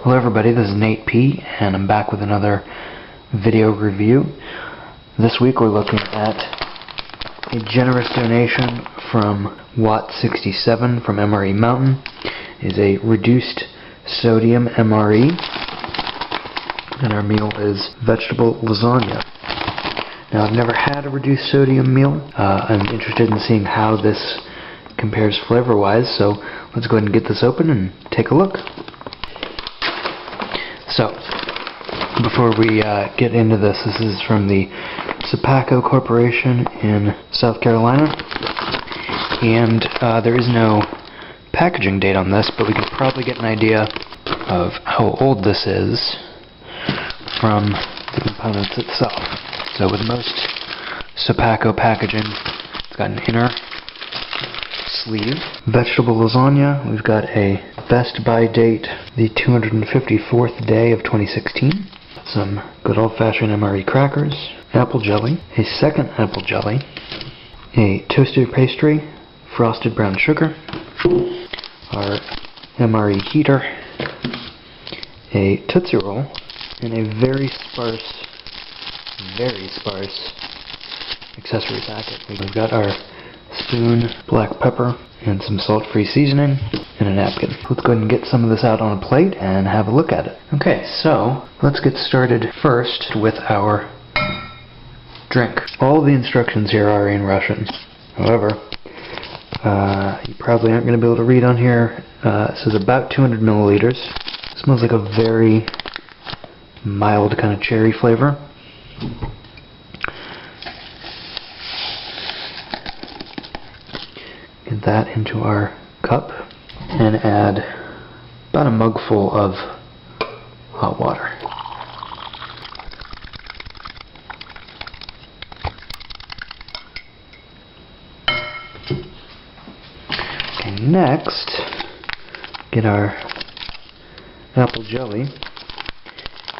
Hello everybody, this is Nate P, and I'm back with another video review. This week we're looking at a generous donation from Watt67 from MRE Mountain. It is a reduced sodium MRE, and our meal is vegetable lasagna. Now, I've never had a reduced sodium meal. I'm interested in seeing how this compares flavor-wise, so let's go ahead and get this open and take a look. So, before we get into this is from the Zapaco Corporation in South Carolina, and there is no packaging date on this, but we can probably get an idea of how old this is from the components itself. So with most Zapaco packaging, it's got an inner sleeve. Vegetable lasagna, we've got a best by date, the 254th day of 2016. Some good old-fashioned MRE crackers, apple jelly, a second apple jelly, a toaster pastry, frosted brown sugar, our MRE heater, a Tootsie Roll, and a very sparse accessory packet. We've got our spoon, black pepper, and some salt-free seasoning, and a napkin. Let's go ahead and get some of this out on a plate and have a look at it. Okay, so let's get started first with our drink. All the instructions here are in Russian. However, you probably aren't going to be able to read on here. It says about 200 milliliters. It smells like a very mild kind of cherry flavor. Get that into our cup and add about a mugful of hot water. Okay, next, get our apple jelly.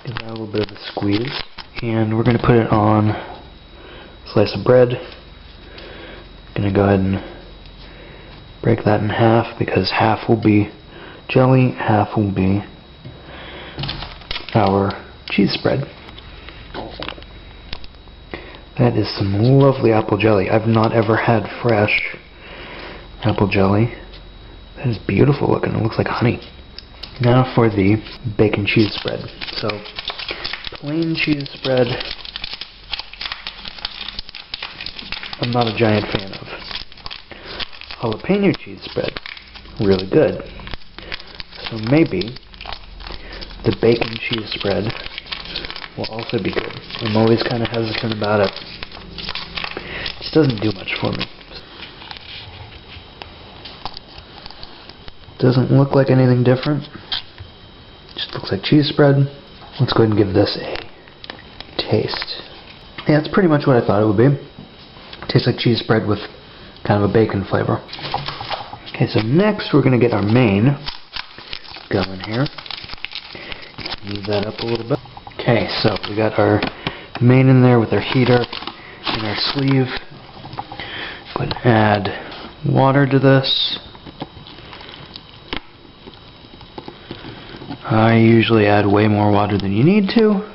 Give that a little bit of a squeeze, and we're going to put it on a slice of bread. Going to go ahead and break that in half, because half will be jelly, half will be our cheese spread. That is some lovely apple jelly. I've not ever had fresh apple jelly. That is beautiful looking. It looks like honey. Now for the bacon cheese spread. So, plain cheese spread, I'm not a giant fan of. Jalapeno cheese spread, really good. So maybe the bacon cheese spread will also be good. I'm always kind of hesitant about it. It just doesn't do much for me. Doesn't look like anything different. Just looks like cheese spread. Let's go ahead and give this a taste. Yeah, it's pretty much what I thought it would be. Tastes like cheese spread with kind of a bacon flavor. Okay, so next we're going to get our main going here. Move that up a little bit. Okay, so we got our main in there with our heater and our sleeve. Go ahead and add water to this. I usually add way more water than you need to.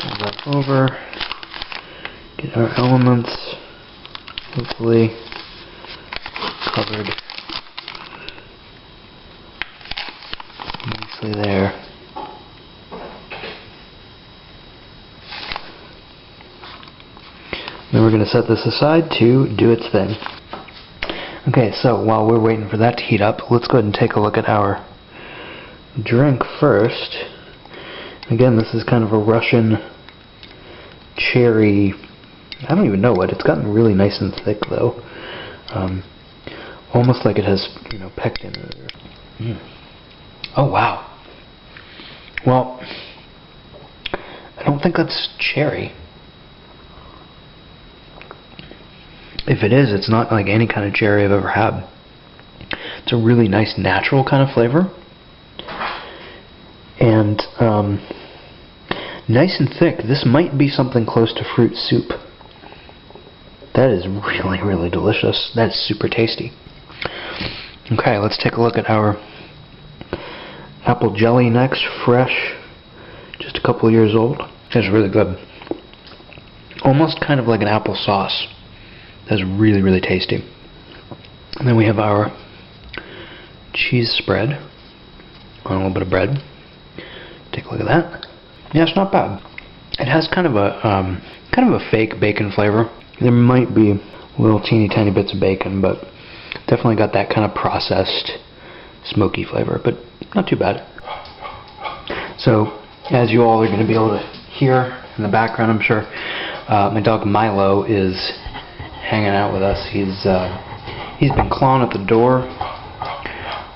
Pull that over. Get our elements hopefully covered nicely there. Then we're going to set this aside to do its thing. Okay, so while we're waiting for that to heat up, let's go ahead and take a look at our drink first. Again, this is kind of a Russian cherry, I don't even know what, it's gotten really nice and thick though. Almost like it has, pectin in it. Oh wow. Well, I don't think that's cherry. If it is, it's not like any kind of cherry I've ever had. It's a really nice natural kind of flavor. And nice and thick. This might be something close to fruit soup. That is really, really delicious. That's super tasty. Okay, let's take a look at our apple jelly next. Fresh, just a couple years old. That's really good. Almost kind of like an apple sauce. That's really, really tasty. And then we have our cheese spread on a little bit of bread. Take a look at that. Yeah, it's not bad. It has kind of a fake bacon flavor. There might be little teeny tiny bits of bacon, but definitely got that kind of processed smoky flavor, but not too bad. So, as you all are going to be able to hear in the background, I'm sure, my dog Milo is hanging out with us. He's been clawing at the door,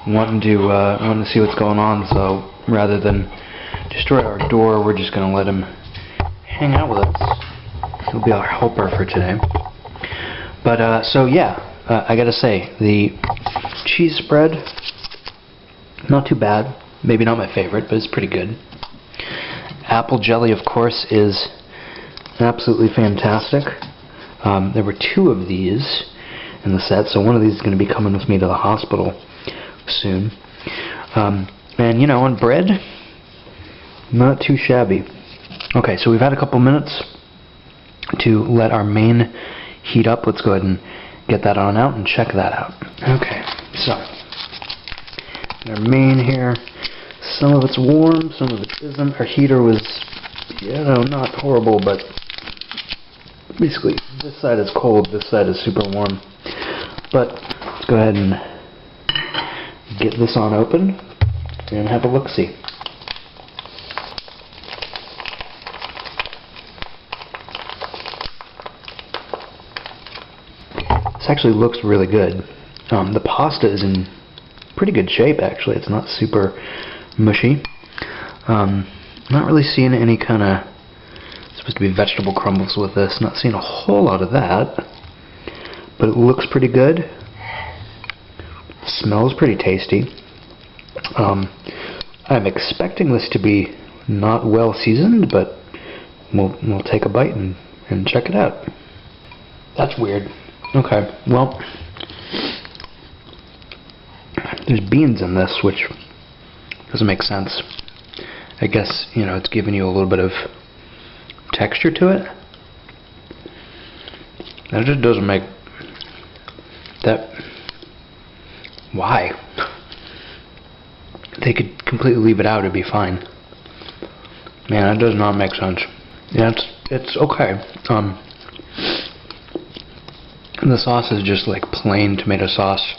wanting to see what's going on. So rather than destroy our door, we're just going to let him hang out with us. He'll be our helper for today. But so yeah, I gotta say, the cheese spread, not too bad. Maybe not my favorite, but it's pretty good. Apple jelly, of course, is absolutely fantastic. There were 2 of these in the set, so one of these is going to be coming with me to the hospital soon. And you know, on bread, not too shabby. Okay, so we've had a couple minutes to let our main heat up. Let's go ahead and get that on out and check that out. Okay, so our main here, some of it's warm, some of it isn't. Our heater was, you know, not horrible, but basically this side is cold, this side is super warm. But let's go ahead and get this on open and have a look-see. This actually looks really good. The pasta is in pretty good shape, actually. It's not super mushy. Not really seeing any kind of, supposed to be vegetable crumbles with this. Not seeing a whole lot of that, but it looks pretty good. Smells pretty tasty. I'm expecting this to be not well seasoned, but we'll take a bite and check it out. That's weird. Okay, well, there's beans in this, which doesn't make sense. I guess, you know, it's giving you a little bit of texture to it. That just doesn't make that. Why? They could completely leave it out, it'd be fine. Man, that does not make sense. Yeah, it's okay. The sauce is just like plain tomato sauce,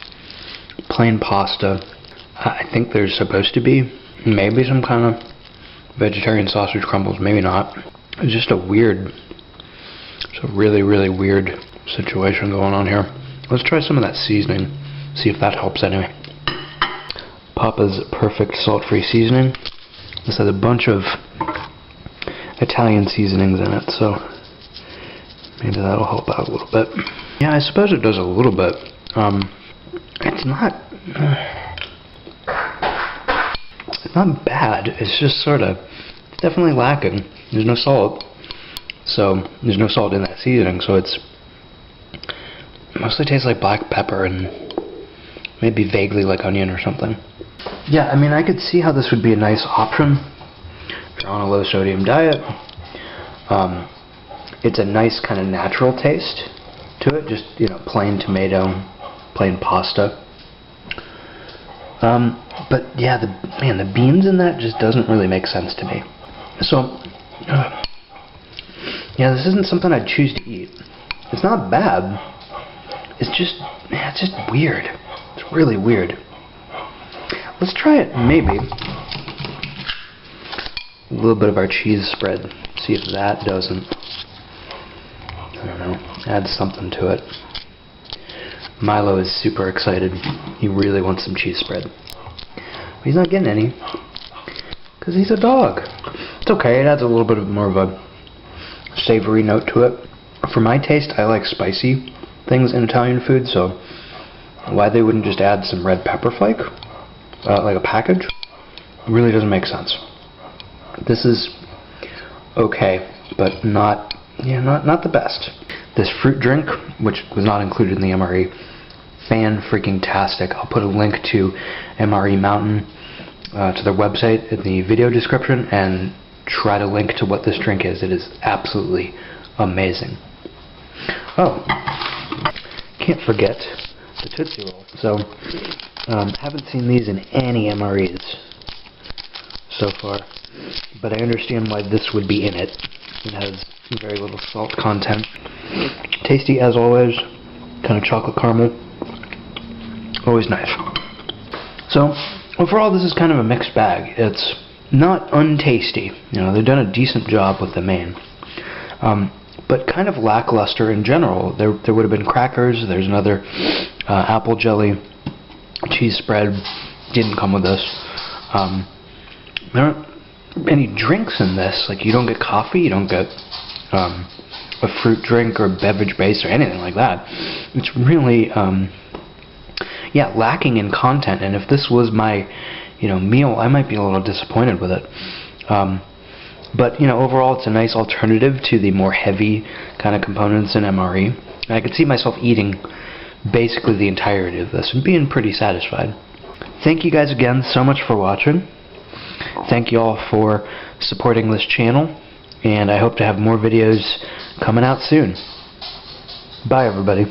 plain pasta. I think there's supposed to be maybe some kind of vegetarian sausage crumbles, maybe not. It's just a really, really weird situation going on here. Let's try some of that seasoning, see if that helps anyway. Papa's Perfect Salt-Free Seasoning. This has a bunch of Italian seasonings in it, so maybe that'll help out a little bit. Yeah, I suppose it does a little bit. It's not bad. It's just sort of, it's definitely lacking. There's no salt. So, there's no salt in that seasoning, so it mostly tastes like black pepper and maybe vaguely like onion or something. Yeah, I mean, I could see how this would be a nice option if you're on a low sodium diet. It's a nice kind of natural taste to it, just, you know, plain tomato, plain pasta. But yeah, the beans in that just doesn't really make sense to me. So, yeah, this isn't something I'd choose to eat. It's not bad. It's just weird. It's really weird. Let's try it, maybe. A little bit of our cheese spread. See if that doesn't, I don't know, add something to it. Milo is super excited. He really wants some cheese spread. But he's not getting any, because he's a dog. It's okay, it adds a little bit more of a savory note to it. For my taste, I like spicy things in Italian food, so why they wouldn't just add some red pepper flake, like a package, really doesn't make sense. This is okay, but not the best. this fruit drink, which was not included in the MRE, fan-freaking-tastic. I'll put a link to MRE Mountain, to their website in the video description, and try to link to what this drink is. It is absolutely amazing. Oh, can't forget the Tootsie Roll. So, haven't seen these in any MREs so far, but I understand why this would be in it. It has very little salt content. Tasty as always, kind of chocolate caramel. Always nice. So, overall this is kind of a mixed bag. It's not untasty. You know, they've done a decent job with the main. But kind of lackluster in general. There would have been crackers. There's another apple jelly cheese spread. Didn't come with this. There aren't any drinks in this. Like, you don't get coffee. You don't get a fruit drink or beverage base or anything like that. It's really yeah, lacking in content. And if this was my meal, I might be a little disappointed with it. But, overall it's a nice alternative to the more heavy kind of components in MRE. And I could see myself eating basically the entirety of this and being pretty satisfied. Thank you guys again so much for watching. Thank you all for supporting this channel. And I hope to have more videos coming out soon. Bye, everybody.